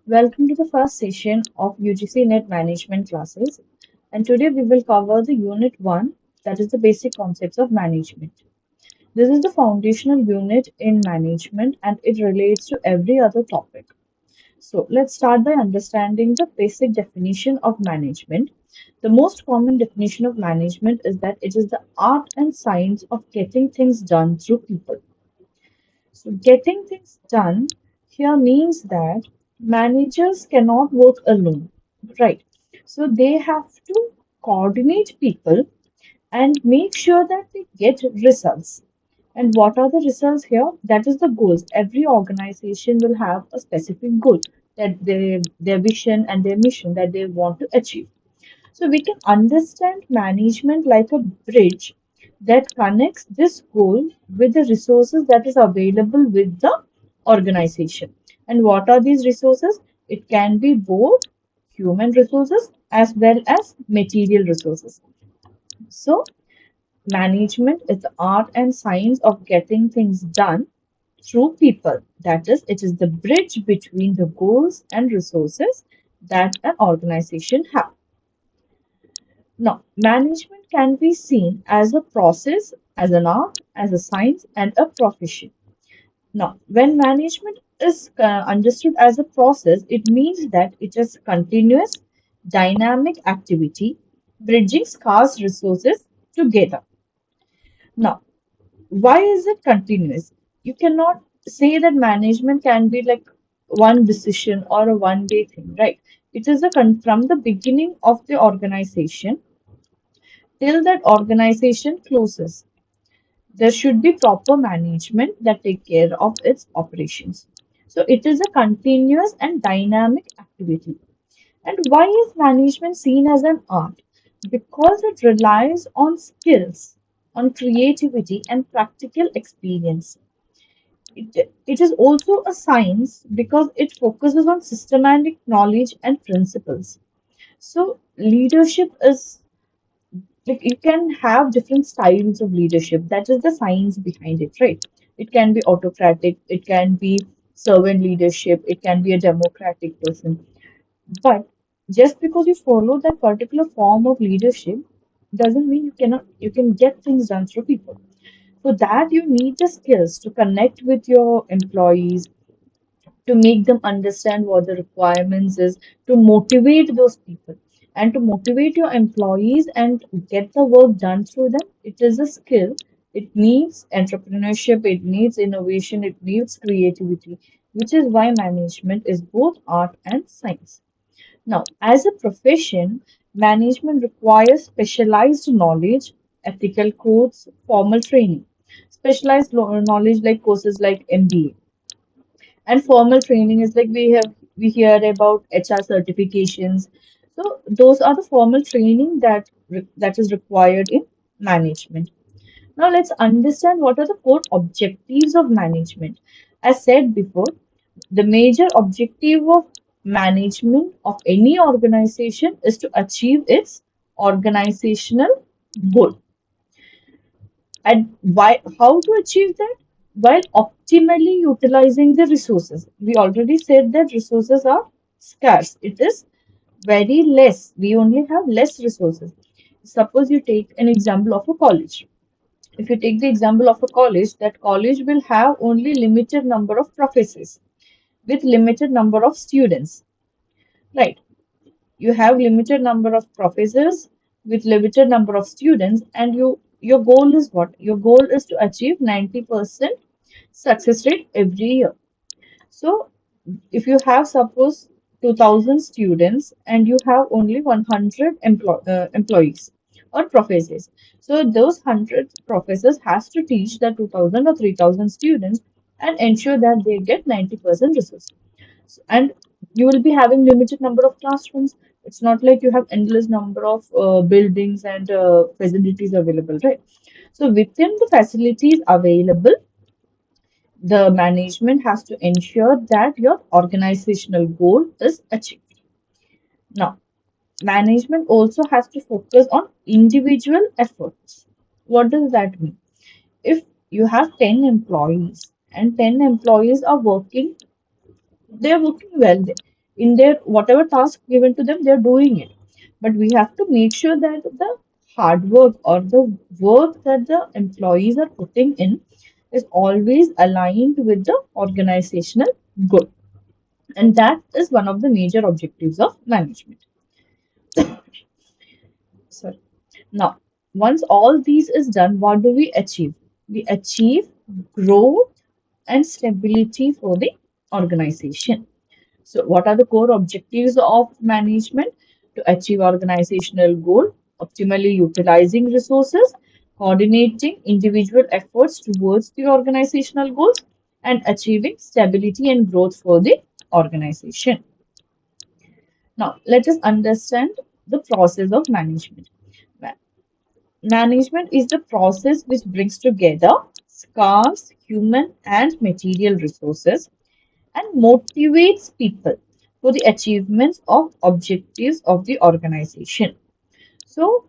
Welcome to the first session of UGC NET Management classes. And today we will cover the Unit 1, that is the basic concepts of management. This is the foundational unit in management and it relates to every other topic. So let's start by understanding the basic definition of management. The most common definition of management is that it is the art and science of getting things done through people. So getting things done here means that managers cannot work alone, right? So they have to coordinate people and make sure that they get results. And what are the results here? That is the goals. Every organization will have a specific goal that their vision and their mission that they want to achieve. So we can understand management like a bridge that connects this goal with the resources that is available with the organization. And what are these resources? It can be both human resources as well as material resources. So management is the art and science of getting things done through people. That is, it is the bridge between the goals and resources that an organization has. Now, management can be seen as a process, as an art, as a science, and a profession. Now, when management is understood as a process, it means that it is continuous, dynamic activity, bridging scarce resources together. Now, why is it continuous? You cannot say that management can be like one decision or a one day thing, right? It is from the beginning of the organization till that organization closes. There should be proper management that take care of its operations. So it is a continuous and dynamic activity. And why is management seen as an art? Because it relies on skills, on creativity and practical experience. It is also a science because it focuses on systematic knowledge and principles. So leadership is like you can have different styles of leadership. That is the science behind it, right? It can be autocratic, it can be servant leadership, it can be a democratic person. But just because you follow that particular form of leadership doesn't mean you can get things done through people. For that you need the skills to connect with your employees, to make them understand what the requirements is, to motivate those people and to motivate your employees and get the work done through them. It is a skill. It needs entrepreneurship, it needs innovation, it needs creativity, which is why management is both art and science. Now, as a profession, management requires specialized knowledge, ethical codes, formal training. Specialized knowledge like courses like MBA, and formal training is like we hear about HR certifications. So those are the formal training that is required in management. Now let's understand what are the core objectives of management. As said before, the major objective of management of any organization is to achieve its organizational goal. And why, how to achieve that? While optimally utilizing the resources. We already said that resources are scarce. It is very less. We only have less resources. Suppose you take an example of a college. If you take the example of a college, that college will have only limited number of professors with limited number of students. Right. You have limited number of professors with limited number of students, and your goal is what? Your goal is to achieve 90% success rate every year. So if you have suppose 2000 students and you have only 100 employees or professors, so those 100 professors has to teach the 2000 or 3000 students and ensure that they get 90% results. And you will be having limited number of classrooms. It's not like you have endless number of buildings and facilities available, right? So within the facilities available, the management has to ensure that your organizational goal is achieved. Now, management also has to focus on individual efforts. What does that mean? If you have 10 employees and 10 employees are working, they're working well. in their whatever task given to them, they're doing it. But we have to make sure that the hard work or the work that the employees are putting in is always aligned with the organizational goal. And that is one of the major objectives of management. Sorry. Now, once all these is done, what do we achieve? We achieve growth and stability for the organization. So, what are the core objectives of management? To achieve organizational goal, optimally utilizing resources, coordinating individual efforts towards the organizational goals, and achieving stability and growth for the organization. Now, let us understand the process of management. Ma- Management is the process which brings together scarce human and material resources and motivates people for the achievements of objectives of the organization. So,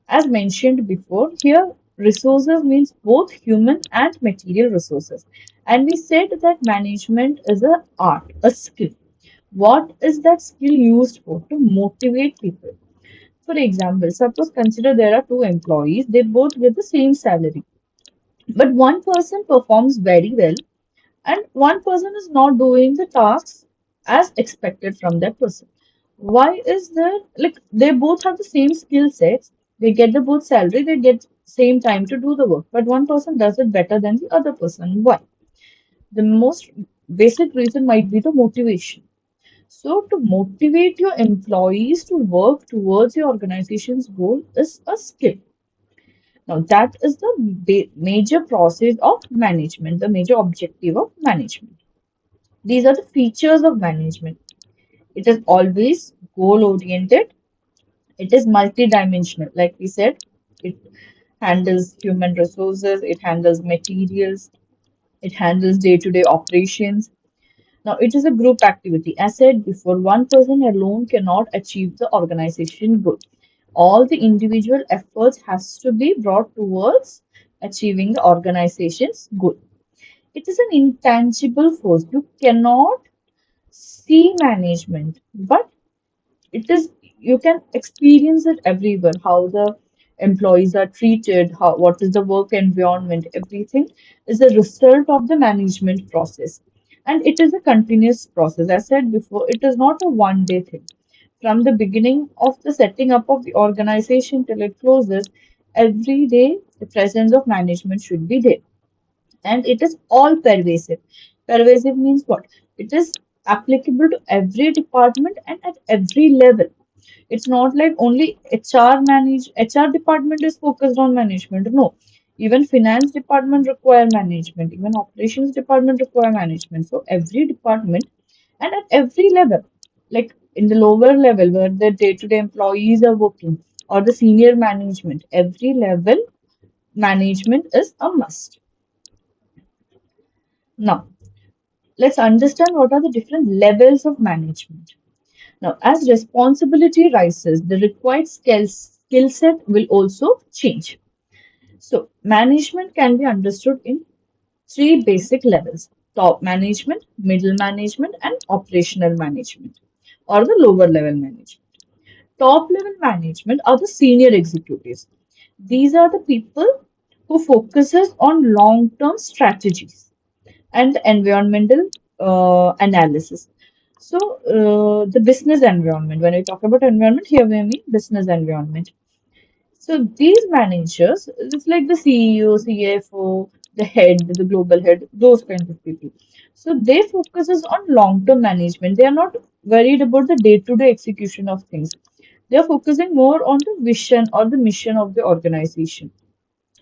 as mentioned before, here resources means both human and material resources. And we said that management is a art, a skill. What is that skill used for? To motivate people. For example, suppose consider there are two employees, they both get the same salary, but one person performs very well and one person is not doing the tasks as expected from that person. Why is that? Like they both have the same skill sets, they get the both salary, they get same time to do the work, but one person does it better than the other person. Why? The most basic reason might be the motivation. So, to motivate your employees to work towards your organization's goal is a skill. Now, that is the major process of management, the major objective of management. These are the features of management. It is always goal oriented, it is multidimensional. Like we said, it handles human resources, it handles materials, it handles day to day operations. Now, it is a group activity. As said before, one person alone cannot achieve the organization goal. All the individual efforts has to be brought towards achieving the organization's goal. It is an intangible force. You cannot see management, but it is you can experience it everywhere. How the employees are treated, how what is the work environment, everything is a result of the management process, and it is a continuous process. As said before, it is not a one day thing. From the beginning of the setting up of the organization till it closes, every day the presence of management should be there, and it is all pervasive. Pervasive means what? It is applicable to every department and at every level. It's not like only HR department is focused on management. No, even finance department require management, even operations department require management. So every department and at every level, like in the lower level where the day-to-day employees are working, or the senior management, every level management is a must. Now, let's understand what are the different levels of management. Now, as responsibility rises, the required skill set will also change. So, management can be understood in three basic levels: top management, middle management, and operational management, or the lower level management. Top level management are the senior executives. These are the people who focuses on long-term strategies and environmental analysis. So, the business environment, when we talk about environment, here we mean business environment. So, these managers, it's like the CEO, CFO, the head, the global head, those kinds of people. So, they focuses on long-term management. They are not worried about the day-to-day execution of things. They are focusing more on the vision or the mission of the organization.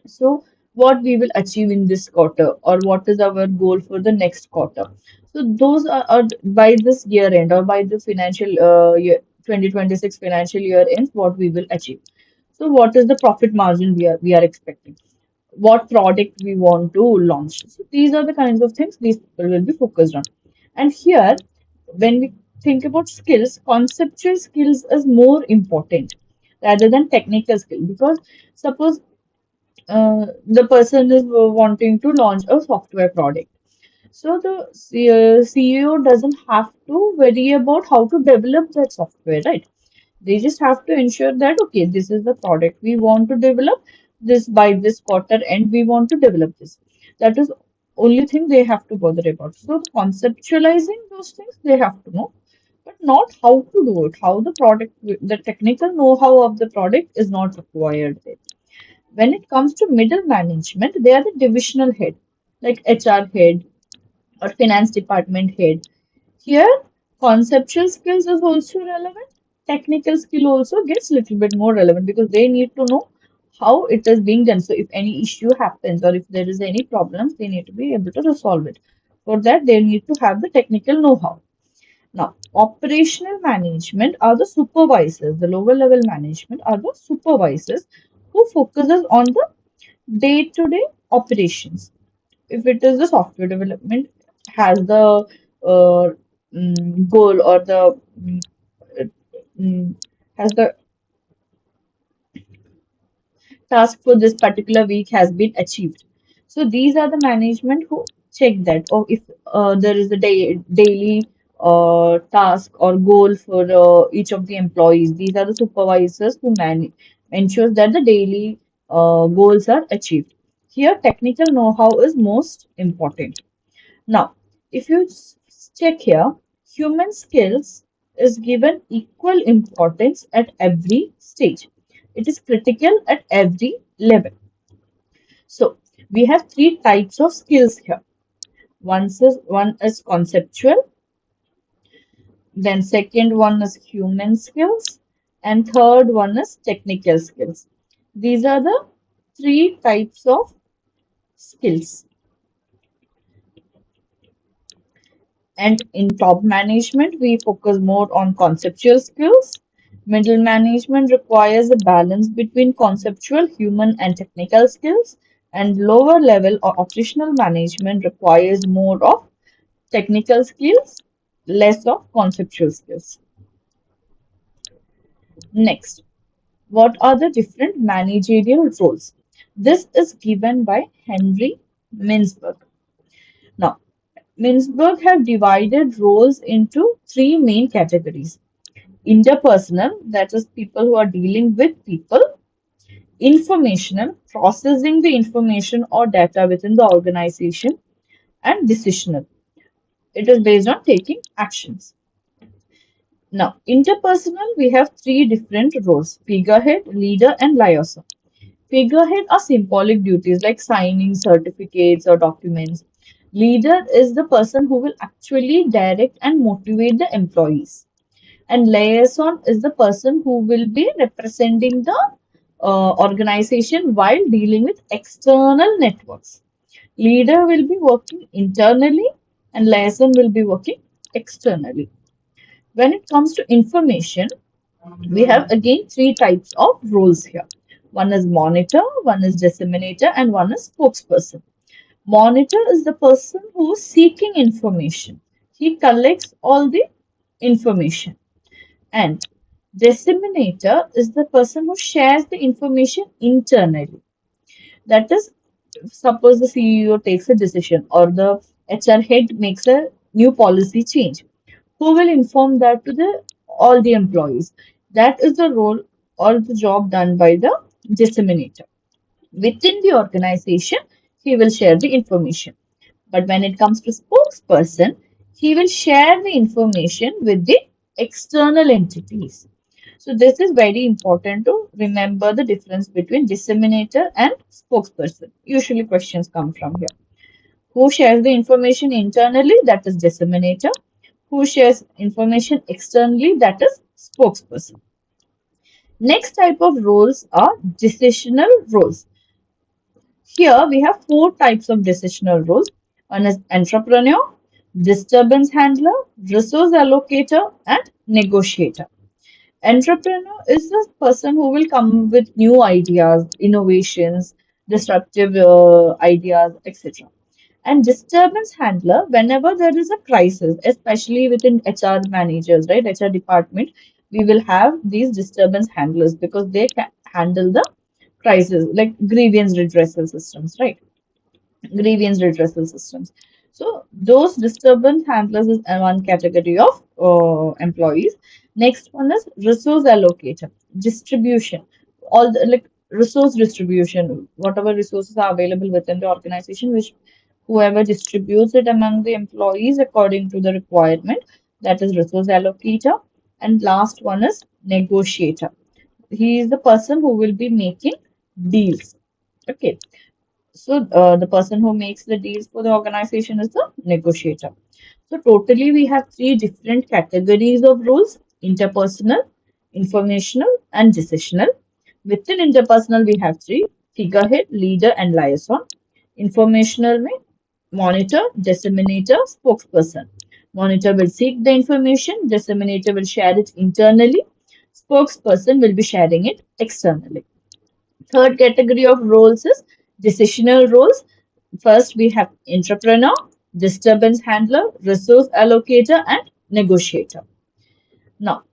So, what we will achieve in this quarter, or what is our goal for the next quarter. So, those are by this year end or by the financial year 2026 financial year ends, what we will achieve. So, what is the profit margin we are expecting? What product we want to launch? So, these are the kinds of things these people will be focused on. And here, when we think about skills, conceptual skills is more important rather than technical skill, because suppose the person is wanting to launch a software product. So the CEO doesn't have to worry about how to develop that software, right? They just have to ensure that, okay, this is the product we want to develop, this by this quarter end we want to develop this. That is only thing they have to bother about. So conceptualizing those things they have to know, but not how to do it. How the product, the technical know-how of the product is not required there. When it comes to middle management, they are the divisional head, like HR head or finance department head. Here, conceptual skills is also relevant. Technical skill also gets little bit more relevant because they need to know how it is being done. So if any issue happens or if there is any problems, they need to be able to resolve it. For that, they need to have the technical know-how. Now, operational management are the supervisors. The lower level management are the supervisors who focuses on the day-to-day operations. If it is the software development has the goal or the mm, has the task for this particular week has been achieved. So these are the management who check that, or if there is a daily task or goal for each of the employees. These are the supervisors who ensures that the daily goals are achieved. Here, technical know-how is most important. Now, if you check here, human skills is given equal importance at every stage. It is critical at every level. So, we have three types of skills here. One is conceptual, then second one is human skills, and third one is technical skills. These are the three types of skills. And in top management, we focus more on conceptual skills. Middle management requires a balance between conceptual, human, and technical skills. And lower level or operational management requires more of technical skills, less of conceptual skills. Next, what are the different managerial roles? This is given by Henry Mintzberg. Now, Mintzberg have divided roles into three main categories: interpersonal, that is people who are dealing with people; informational, processing the information or data within the organization; and decisional, it is based on taking actions. Now, interpersonal, we have three different roles: figurehead, leader, and liaison. Figurehead are symbolic duties like signing certificates or documents. Leader is the person who will actually direct and motivate the employees. And liaison is the person who will be representing the organization while dealing with external networks. Leader will be working internally and liaison will be working externally. When it comes to information, we have again three types of roles here. One is monitor, one is disseminator, and one is spokesperson. Monitor is the person who is seeking information. He collects all the information. And disseminator is the person who shares the information internally. That is, suppose the CEO takes a decision or the HR head makes a new policy change. Who will inform that to the all the employees? That is the role or the job done by the disseminator. Within the organization, he will share the information. But when it comes to spokesperson, he will share the information with the external entities. So this is very important to remember the difference between disseminator and spokesperson. Usually questions come from here. Who shares the information internally? That is disseminator. Who shares information externally? That is spokesperson. Next type of roles are decisional roles. Here we have four types of decisional roles. One is entrepreneur, disturbance handler, resource allocator, and negotiator. Entrepreneur is the person who will come with new ideas, innovations, disruptive ideas, etc. And disturbance handler, whenever there is a crisis, especially within HR managers, right, HR department, we will have these disturbance handlers because they can handle the crisis, like grievance redressal systems, right? Grievance redressal systems. So those disturbance handlers is one category of employees. Next one is resource allocator, distribution, all the like resource distribution, whatever resources are available within the organization, which whoever distributes it among the employees according to the requirement, that is resource allocator. And last one is negotiator. He is the person who will be making deals. Okay. So the person who makes the deals for the organization is the negotiator. So totally we have three different categories of roles: interpersonal, informational, and decisional. Within interpersonal we have three: figurehead, leader, and liaison. Informational में monitor, disseminator, spokesperson. Monitor will seek the information, disseminator will share it internally, spokesperson will be sharing it externally. Third category of roles is decisional roles. First, we have entrepreneur, disturbance handler, resource allocator, and negotiator. Now,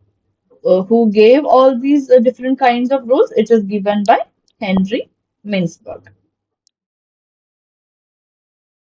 who gave all these different kinds of roles? It is given by Henry Mintzberg.